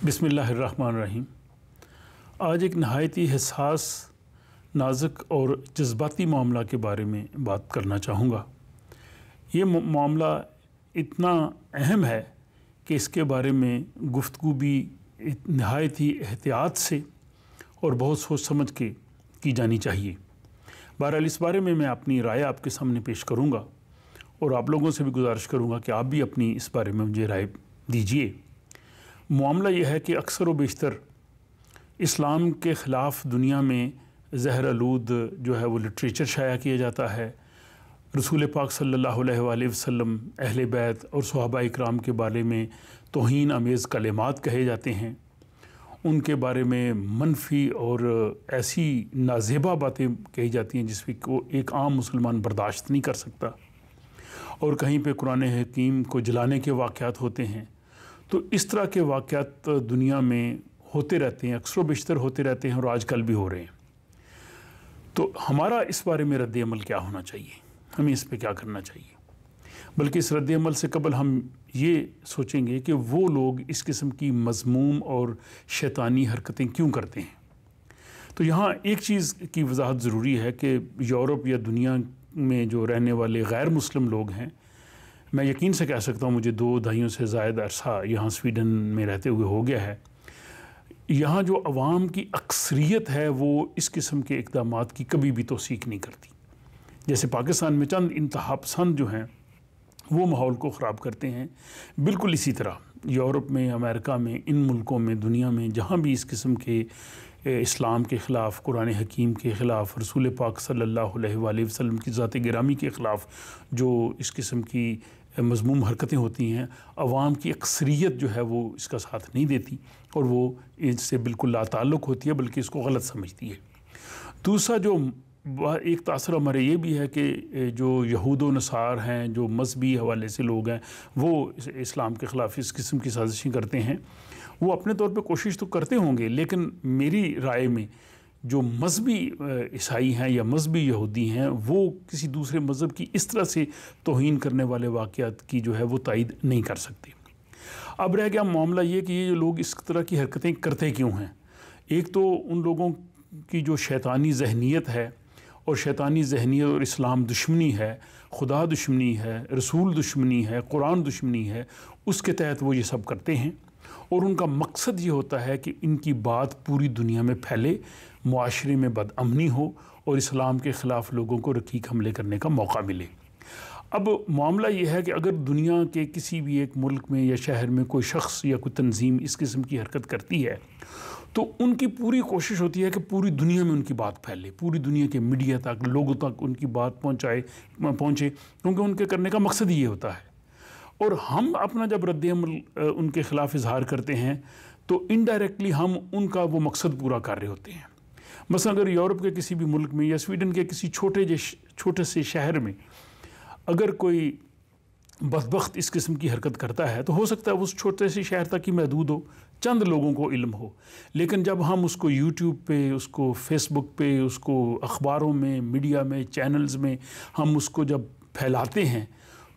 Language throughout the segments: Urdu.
بسم اللہ الرحمن الرحیم۔ آج ایک نہایتی حساس، نازک اور جذباتی معاملہ کے بارے میں بات کرنا چاہوں گا۔ یہ معاملہ اتنا اہم ہے کہ اس کے بارے میں گفتگو بھی نہایت ہی احتیاط سے اور بہت سوچ سمجھ کے کی جانی چاہیے۔ بہرحال اس بارے میں اپنی رائے آپ کے سامنے پیش کروں گا اور آپ لوگوں سے بھی گزارش کروں گا کہ آپ بھی اپنی اس بارے میں مجھے رائے دیجیے۔ معاملہ یہ ہے کہ اکثر و بیشتر اسلام کے خلاف دنیا میں زہر آلود جو ہے وہ لٹریچر شائع کیا جاتا ہے۔ رسول پاک صلی اللہ علیہ وآلہ وسلم، اہل بیت اور صحابہ اکرام کے بارے میں توہین آمیز کلمات کہے جاتے ہیں، ان کے بارے میں منفی اور ایسی نازیبا باتیں کہی جاتی ہیں جس کو ایک عام مسلمان برداشت نہیں کر سکتا، اور کہیں پہ قرآن حکیم کو جلانے کے واقعات ہوتے ہیں۔ تو اس طرح کے واقعات دنیا میں ہوتے رہتے ہیں، اکثر و بیشتر ہوتے رہتے ہیں اور آج کل بھی ہو رہے ہیں۔ تو ہمارا اس بارے میں رد عمل کیا ہونا چاہیے، ہمیں اس پہ کیا کرنا چاہیے؟ بلکہ اس رد عمل سے قبل ہم یہ سوچیں گے کہ وہ لوگ اس قسم کی مذموم اور شیطانی حرکتیں کیوں کرتے ہیں۔ تو یہاں ایک چیز کی وضاحت ضروری ہے کہ یورپ یا دنیا میں جو رہنے والے غیر مسلم لوگ ہیں، میں یقین سے کہہ سکتا ہوں مجھے 2 دہائیوں سے زائد عرصہ یہاں سویڈن میں رہتے ہوئے ہو گیا ہے، یہاں جو عوام کی اکثریت ہے وہ اس قسم کے اقدامات کی کبھی بھی توثیق نہیں کرتی۔ جیسے پاکستان میں چند انتہا پسند جو ہیں وہ ماحول کو خراب کرتے ہیں، بالکل اسی طرح یورپ میں، امریکہ میں، ان ملکوں میں، دنیا میں جہاں بھی اس قسم کے اسلام کے خلاف، قرآن حکیم کے خلاف، رسول پاک صلی اللہ علیہ وآلہ وسلم کی ذات گرامی کے خلاف جو اس قسم کی مذموم حرکتیں ہوتی ہیں، عوام کی اکثریت جو ہے وہ اس کا ساتھ نہیں دیتی اور وہ اس سے بالکل لا تعلق ہوتی ہے، بلکہ اس کو غلط سمجھتی ہے۔ دوسرا جو ایک تاثر ہمارے یہ بھی ہے کہ جو یہود و نصار ہیں، جو مذہبی حوالے سے لوگ ہیں، وہ اسلام کے خلاف اس قسم کی سازشیں کرتے ہیں۔ وہ اپنے طور پہ کوشش تو کرتے ہوں گے، لیکن میری رائے میں جو مذہبی عیسائی ہیں یا مذہبی یہودی ہیں، وہ کسی دوسرے مذہب کی اس طرح سے توہین کرنے والے واقعات کی جو ہے وہ تائید نہیں کر سکتے۔ اب رہ گیا معاملہ یہ کہ یہ لوگ اس طرح کی حرکتیں کرتے کیوں ہیں۔ ایک تو ان لوگوں کی جو شیطانی ذہنیت ہے، اور شیطانی ذہنیت اور اسلام دشمنی ہے، خدا دشمنی ہے، رسول دشمنی ہے، قرآن دشمنی ہے، اس کے تحت وہ یہ سب کرتے ہیں، اور ان کا مقصد یہ ہوتا ہے کہ ان کی بات پوری دنیا میں پھیلے، معاشرے میں بد امنی ہو اور اسلام کے خلاف لوگوں کو رقیق حملے کرنے کا موقع ملے۔ اب معاملہ یہ ہے کہ اگر دنیا کے کسی بھی ایک ملک میں یا شہر میں کوئی شخص یا کوئی تنظیم اس قسم کی حرکت کرتی ہے تو ان کی پوری کوشش ہوتی ہے کہ پوری دنیا میں ان کی بات پھیلے، پوری دنیا کے میڈیا تک، لوگوں تک ان کی بات پہنچے، کیونکہ ان کے کرنے کا مقصد یہ ہوتا ہے۔ اور ہم اپنا جب رد عمل ان کے خلاف اظہار کرتے ہیں تو انڈائریکٹلی ہم ان کا وہ مقصد پورا کر رہے ہوتے ہیں۔ مثلا اگر یورپ کے کسی بھی ملک میں یا سویڈن کے کسی چھوٹے سے شہر میں اگر کوئی بدبخت اس قسم کی حرکت کرتا ہے تو ہو سکتا ہے اس چھوٹے سے شہر تک ہی محدود ہو، چند لوگوں کو علم ہو، لیکن جب ہم اس کو یوٹیوب پہ، اس کو فیس بک پہ، اس کو اخباروں میں، میڈیا میں، چینلز میں ہم اس کو جب پھیلاتے ہیں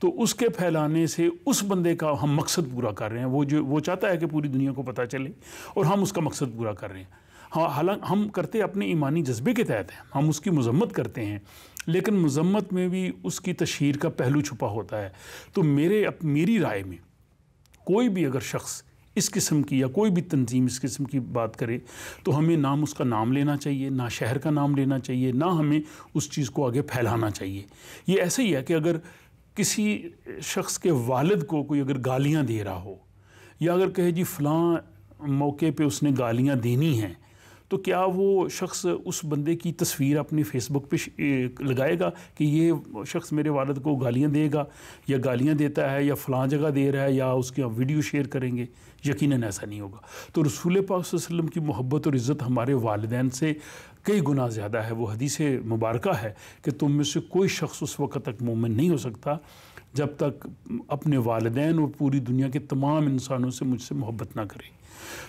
تو اس کے پھیلانے سے اس بندے کا ہم مقصد پورا کر رہے ہیں۔ وہ چاہتا ہے کہ پوری دنیا کو پتہ چلے اور ہم اس کا مقصد پورا کر رہے ہیں۔ ہاں، حالانکہ ہم کرتے اپنے ایمانی جذبے کے تحت ہیں، ہم اس کی مذمت کرتے ہیں، لیکن مذمت میں بھی اس کی تشہیر کا پہلو چھپا ہوتا ہے۔ تو میری رائے میں کوئی بھی اگر شخص اس قسم کی یا کوئی بھی تنظیم اس قسم کی بات کرے تو ہمیں نہ اس کا نام لینا چاہیے، نہ شہر کا نام لینا چاہیے، نہ ہمیں اس چیز کو آگے پھیلانا چاہیے۔ یہ ایسے ہی ہے کہ اگر کسی شخص کے والد کو کوئی اگر گالیاں دے رہا ہو، یا اگر کہے جی فلاں موقع پہ اس نے گالیاں دینی ہیں، تو کیا وہ شخص اس بندے کی تصویر اپنے فیس بک پہ لگائے گا کہ یہ شخص میرے والد کو گالیاں دے گا یا گالیاں دیتا ہے یا فلاں جگہ دے رہا ہے، یا اس کی ویڈیو شیئر کریں گے؟ یقیناً ایسا نہیں ہوگا۔ تو رسول پاک صلی اللہ علیہ وسلم کی محبت اور عزت ہمارے والدین سے کئی گنا زیادہ ہے۔ وہ حدیث مبارکہ ہے کہ تم میں سے کوئی شخص اس وقت تک مومن نہیں ہو سکتا جب تک اپنے والدین اور پوری دنیا کے تمام انسانوں سے مجھ سے محبت نہ کرے۔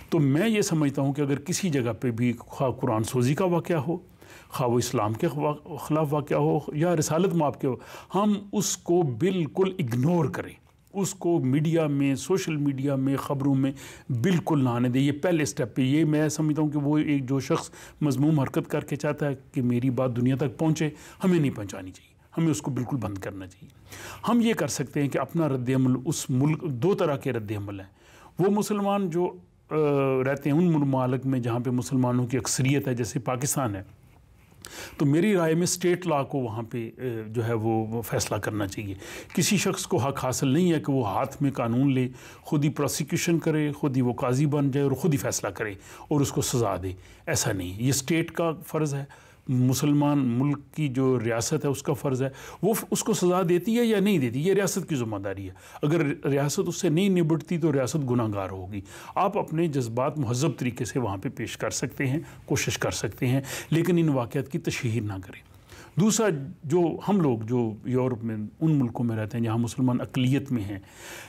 تو میں یہ سمجھتا ہوں کہ اگر کسی جگہ پہ بھی خواہ قرآن سوزی کا واقعہ ہو، خواہ وہ اسلام کے خلاف واقعہ ہو یا رسالت مآب کے ہو، ہم اس کو بالکل اگنور کریں، اس کو میڈیا میں، سوشل میڈیا میں، خبروں میں بالکل نہ آنے دے۔ یہ پہلے سٹیپ پہ، یہ میں سمجھتا ہوں کہ وہ ایک جو شخص مذموم حرکت کر کے چاہتا ہے کہ میری بات دنیا تک پہنچے، ہمیں نہیں پہنچانی چاہیے، ہمیں اس کو بالکل بند کرنا چاہیے۔ ہم یہ کر سکتے ہیں کہ اپنا رد عمل اس ملک، دو طرح کے رد عمل ہیں۔ وہ مسلمان جو رہتے ہیں ان ممالک میں جہاں پہ مسلمانوں کی اکثریت ہے، جیسے پاکستان ہے، تو میری رائے میں اسٹیٹ لا کو وہاں پہ جو ہے وہ فیصلہ کرنا چاہیے۔ کسی شخص کو حق حاصل نہیں ہے کہ وہ ہاتھ میں قانون لے، خود ہی پروسیکیوشن کرے، خود ہی وہ قاضی بن جائے اور خود ہی فیصلہ کرے اور اس کو سزا دے۔ ایسا نہیں، یہ اسٹیٹ کا فرض ہے، مسلمان ملک کی جو ریاست ہے اس کا فرض ہے، وہ اس کو سزا دیتی ہے یا نہیں دیتی، یہ ریاست کی ذمہ داری ہے۔ اگر ریاست اس سے نہیں نبٹتی تو ریاست گناہ گار ہوگی۔ آپ اپنے جذبات مہذب طریقے سے وہاں پہ پیش کر سکتے ہیں، کوشش کر سکتے ہیں، لیکن ان واقعات کی تشہیر نہ کریں۔ دوسرا، جو ہم لوگ جو یورپ میں ان ملکوں میں رہتے ہیں جہاں مسلمان اقلیت میں ہیں،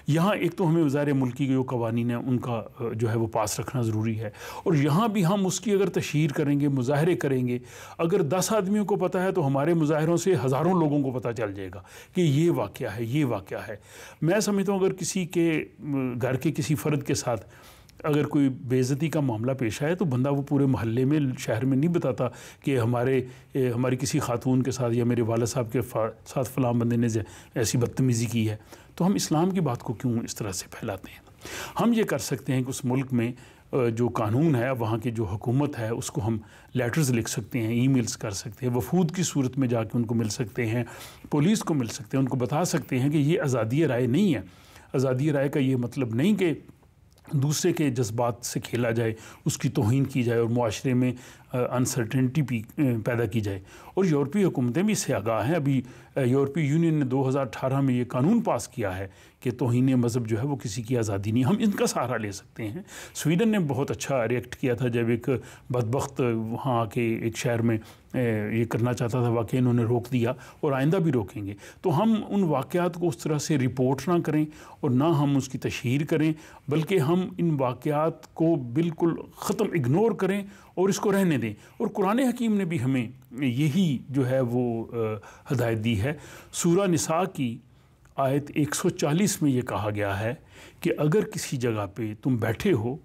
یہاں ایک تو ہمیں وزارت ملکی کے جو قوانین ہیں ان کا جو ہے وہ پاس رکھنا ضروری ہے، اور یہاں بھی ہم اس کی اگر تشہیر کریں گے، مظاہرے کریں گے، اگر 10 آدمیوں کو پتہ ہے تو ہمارے مظاہروں سے ہزاروں لوگوں کو پتہ چل جائے گا کہ یہ واقعہ ہے، یہ واقعہ ہے۔ میں سمجھتا ہوں اگر کسی کے گھر کے کسی فرد کے ساتھ اگر کوئی بے عزتی کا معاملہ پیش آئے تو بندہ وہ پورے محلے میں، شہر میں نہیں بتاتا کہ ہماری کسی خاتون کے ساتھ یا میرے والد صاحب کے ساتھ فلاں بندے نے ایسی بدتمیزی کی ہے۔ تو ہم اسلام کی بات کو کیوں اس طرح سے پھیلاتے ہیں؟ ہم یہ کر سکتے ہیں کہ اس ملک میں جو قانون ہے، وہاں کی جو حکومت ہے، اس کو ہم لیٹرز لکھ سکتے ہیں، ای میلز کر سکتے ہیں، وفود کی صورت میں جا کے ان کو مل سکتے ہیں، پولیس کو مل سکتے ہیں، ان کو بتا سکتے ہیں کہ یہ آزادی رائے نہیں ہے۔ آزادی رائے کا یہ مطلب نہیں کہ دوسرے کے جذبات سے کھیلا جائے، اس کی توہین کی جائے اور معاشرے میں انسرٹنٹی پیدا کی جائے۔ اور یورپی حکومتیں بھی اس سے آگاہ ہیں۔ ابھی یورپی یونین نے 2018 میں یہ قانون پاس کیا ہے کہ توہین مذہب جو ہے وہ کسی کی آزادی نہیں، ہم ان کا سہارا لے سکتے ہیں۔ سویڈن نے بہت اچھا ریئیکٹ کیا تھا جب ایک بدبخت وہاں کے ایک شہر میں یہ کرنا چاہتا تھا واقعہ، انہوں نے روک دیا اور آئندہ بھی روکیں گے۔ تو ہم ان واقعات کو اس طرح سے رپورٹ نہ کریں اور نہ ہم اس کی تشہیر کریں، بلکہ ہم ان واقعات کو بالکل ختم اگنور کریں اور اس کو رہنے دیں۔ اور قرآن حکیم نے بھی ہمیں یہی جو ہے وہ ہدایت دی ہے۔ سورہ نساء کی آیت 140 میں یہ کہا گیا ہے کہ اگر کسی جگہ پہ تم بیٹھے ہو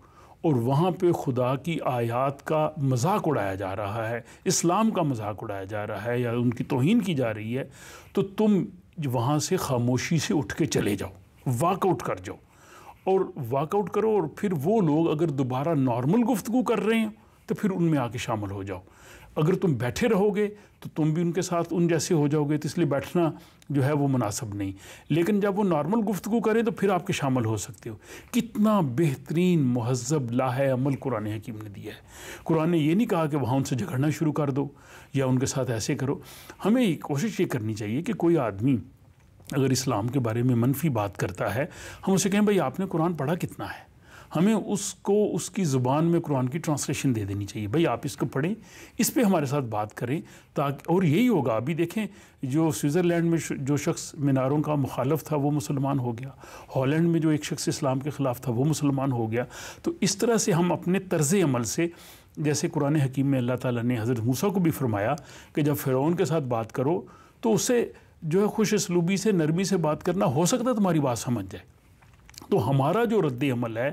اور وہاں پہ خدا کی آیات کا مذاق اڑایا جا رہا ہے، اسلام کا مذاق اڑایا جا رہا ہے یا ان کی توہین کی جا رہی ہے، تو تم وہاں سے خاموشی سے اٹھ کے چلے جاؤ، واک آؤٹ کر جاؤ، اور واک آؤٹ کرو۔ اور پھر وہ لوگ اگر دوبارہ نارمل گفتگو کر رہے ہیں تو پھر ان میں آ کے شامل ہو جاؤ۔ اگر تم بیٹھے رہو گے تو تم بھی ان کے ساتھ ان جیسے ہو جاؤ گے، تو اس لیے بیٹھنا جو ہے وہ مناسب نہیں۔ لیکن جب وہ نارمل گفتگو کریں تو پھر آپ کے شامل ہو سکتے ہو۔ کتنا بہترین مہذب لاہے عمل قرآن حکیم نے دیا ہے۔ قرآن نے یہ نہیں کہا کہ وہاں ان سے جھگڑنا شروع کر دو یا ان کے ساتھ ایسے کرو۔ ہمیں کوشش یہ کرنی چاہیے کہ کوئی آدمی اگر اسلام کے بارے میں منفی بات کرتا ہے، ہم اسے کہیں بھائی آپ نے قرآن پڑھا کتنا ہے؟ ہمیں اس کو اس کی زبان میں قرآن کی ٹرانسلیشن دے دینی چاہیے، بھائی آپ اس کو پڑھیں، اس پہ ہمارے ساتھ بات کریں تاکہ، اور یہی ہوگا۔ ابھی دیکھیں جو سوئٹزرلینڈ میں جو شخص میناروں کا مخالف تھا وہ مسلمان ہو گیا، ہالینڈ میں جو ایک شخص اسلام کے خلاف تھا وہ مسلمان ہو گیا۔ تو اس طرح سے ہم اپنے طرز عمل سے، جیسے قرآن حکیم میں اللہ تعالیٰ نے حضرت موسیٰ کو بھی فرمایا کہ جب فرعون کے ساتھ بات کرو تو اسے جو ہے خوش اسلوبی سے، نرمی سے بات کرنا، ہو سکتا ہے تمہاری بات سمجھ جائے۔ تو ہمارا جو رد عمل ہے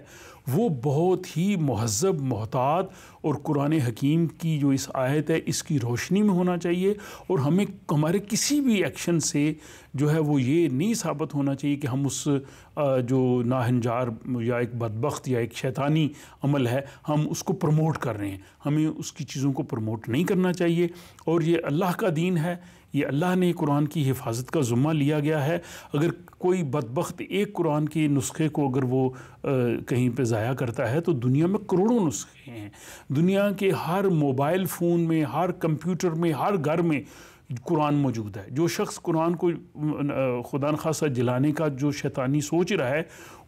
وہ بہت ہی مہذب، محتاط اور قرآن حکیم کی جو اس آیت ہے اس کی روشنی میں ہونا چاہیے، اور ہمیں ہمارے کسی بھی ایکشن سے جو ہے وہ یہ نہیں ثابت ہونا چاہیے کہ ہم اس جو ناہنجار یا ایک بدبخت یا ایک شیطانی عمل ہے ہم اس کو پروموٹ کر رہے ہیں۔ ہمیں اس کی چیزوں کو پروموٹ نہیں کرنا چاہیے، اور یہ اللہ کا دین ہے، یہ اللہ نے قرآن کی حفاظت کا ذمہ لیا گیا ہے۔ اگر کوئی بدبخت ایک قرآن کے نسخے کو اگر وہ کہیں پہ ضائع کرتا ہے تو دنیا میں کروڑوں نسخے ہیں۔ دنیا کے ہر موبائل فون میں، ہر کمپیوٹر میں، ہر گھر میں قرآن موجود ہے۔ جو شخص قرآن کو خدا نخواستہ جلانے کا جو شیطانی سوچ رہا ہے،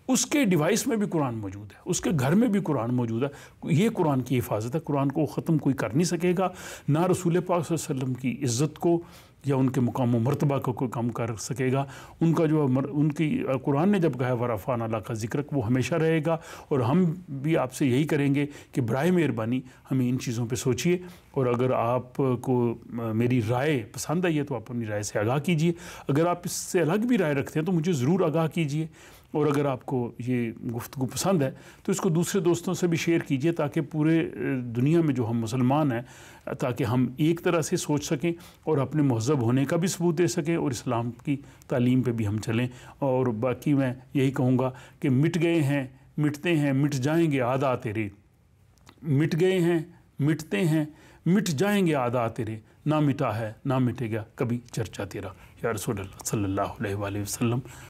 اس کے ڈیوائس میں بھی قرآن موجود ہے، اس کے گھر میں بھی قرآن موجود ہے۔ یہ قرآن کی حفاظت ہے۔ قرآن کو ختم کوئی کر نہیں سکے گا، نہ رسول پاک صلی اللہ علیہ وسلم کی عزت کو یا ان کے مقام و مرتبہ کو کوئی کم کر سکے گا. ان کا جو ان کی قرآن نے جب کہا ورفعنا لک ذکرک وہ ہمیشہ رہے گا. اور ہم بھی آپ سے یہی کریں گے کہ برائے مہربانی ہمیں ان چیزوں پہ سوچیے, اور اگر آپ کو میری رائے پسند آئی ہے تو آپ اپنی رائے سے آگاہ کیجیے. اگر آپ اس سے الگ بھی رائے رکھتے ہیں تو مجھے ضرور آگاہ کیجیے. اور اگر آپ کو یہ گفتگو پسند ہے تو اس کو دوسرے دوستوں سے بھی شیئر کیجیے, تاکہ پورے دنیا میں جو ہم مسلمان ہیں تاکہ ہم ایک طرح سے سوچ سکیں اور اپنے مہذب ہونے کا بھی ثبوت دے سکیں اور اسلام کی تعلیم پہ بھی ہم چلیں. اور باقی میں یہی کہوں گا کہ مٹ گئے ہیں مٹتے ہیں مٹ جائیں گے عادات تیرے, مٹ گئے ہیں مٹتے ہیں مٹ جائیں گے عادات تیرے, نہ مٹا ہے نہ مٹے گا کبھی چرچا تیرا. یا رسول اللہ صلی اللہ علیہ وآلہ وسلم.